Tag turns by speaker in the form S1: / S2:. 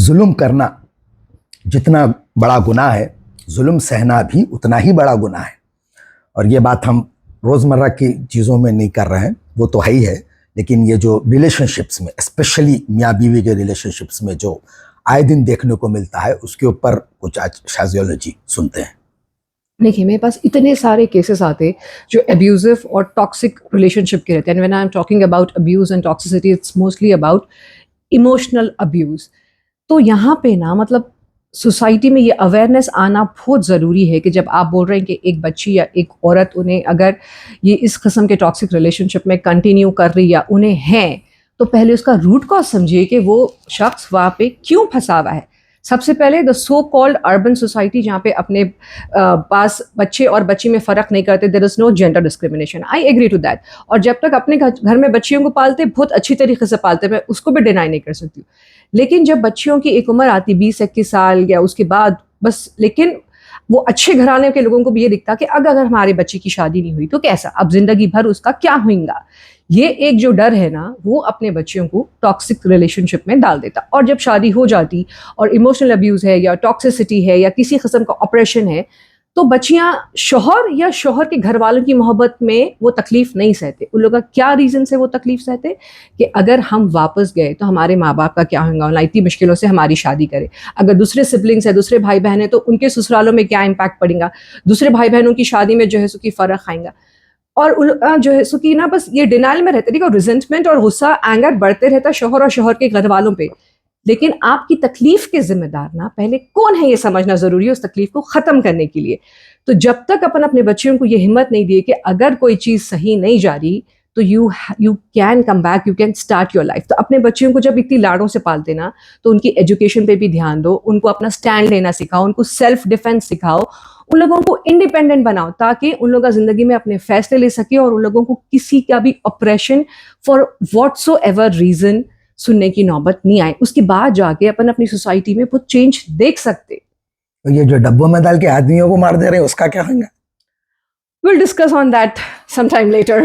S1: जुल्म करना जितना बड़ा गुनाह है, जुल्म सहना भी उतना ही बड़ा गुनाह है। और ये बात हम रोज़मर्रा की चीज़ों में नहीं कर रहे हैं, वो तो है ही है, लेकिन ये जो रिलेशनशिप्स में, स्पेशली मियाँ बीवी के रिलेशनशिप्स में जो आए दिन देखने को मिलता है, उसके ऊपर कुछ आज शाजियोलॉजी सुनते हैं।
S2: देखिए, मेरे पास इतने सारे केसेस आते जो एब्यूजिव और टॉक्सिक रिलेशनशिप के रहते हैं। When I am talking about abuse and toxicity, it's mostly about emotional abuse. तो यहाँ पे ना मतलब सोसाइटी में ये अवेयरनेस आना बहुत ज़रूरी है कि जब आप बोल रहे हैं कि एक बच्ची या एक औरत उन्हें अगर ये इस किस्म के टॉक्सिक रिलेशनशिप में कंटिन्यू कर रही या उन्हें हैं, तो पहले उसका रूट कॉज समझिए कि वो शख्स वहाँ पे क्यों फंसा हुआ है। सबसे पहले the so called urban society, जहाँ पे अपने पास बच्चे और बच्ची में फ़र्क नहीं करते, there is no gender discrimination, I agree to that. और जब तक अपने घर में बच्चियों को पालते, बहुत अच्छी तरीके से पालते, मैं उसको भी डिनाई नहीं कर सकती। लेकिन जब बच्चियों की एक उम्र आती 20-21 साल या उसके बाद बस, लेकिन वो अच्छे घराने के लोगों को भी ये दिखता कि अगर हमारे बच्चे की शादी नहीं हुई तो कैसा, अब जिंदगी भर उसका क्या होगा। ये एक जो डर है ना, वो अपने बच्चियों को टॉक्सिक रिलेशनशिप में डाल देता। और जब शादी हो जाती और इमोशनल अब्यूज़ है या टॉक्सिसिटी है या किसी किस्म का ऑपरेशन है, तो बच्चियां शौहर या शौहर के घर वालों की मोहब्बत में वो तकलीफ नहीं सहते। उन लोगों का क्या रीज़न से वो तकलीफ सहते कि अगर हम वापस गए तो हमारे माँ बाप का क्या होगा, उन्हें इतनी मुश्किलों से हमारी शादी करे। अगर दूसरे सिबलिंग्स है, दूसरे भाई बहन है, तो उनके ससुरालों में क्या इम्पैक्ट पड़ेगा, दूसरे भाई बहनों की शादी में जो है सो की फ़र्क आएगा। और जो है सो कि ना बस ये डिनाइल में रहते, देखो रिजेंटमेंट और गुस्सा, एंगर बढ़ते रहता शौहर और शौहर के घर वालों पे। लेकिन आपकी तकलीफ के जिम्मेदार ना पहले कौन है, ये समझना जरूरी है उस तकलीफ को खत्म करने के लिए। तो जब तक अपन अपने बच्चियों को ये हिम्मत नहीं दिए कि अगर कोई चीज सही नहीं जा रही तो you can come back, you can start your life. तो अपने बच्चियों को जब इतनी लाड़ों से पालते ना, तो उनकी एजुकेशन पे भी ध्यान दो, उनको अपना स्टैंड लेना सिखाओ, उनको सेल्फ डिफेंस सिखाओ, उन लोगों को इंडिपेंडेंट बनाओ, ताकि उन लोग जिंदगी में अपने फैसले ले सके और उन लोगों को किसी का भी ऑपरेशन फॉर व्हाटसोएवर रीजन सुनने की नौबत नहीं आए। उसके बाद जाके अपन अपनी सोसाइटी में बहुत चेंज देख सकते।
S1: तो ये जो डब्बों में डाल के आदमियों को मार दे रहे हैं, उसका क्या होगा?
S2: We'll discuss on that sometime later.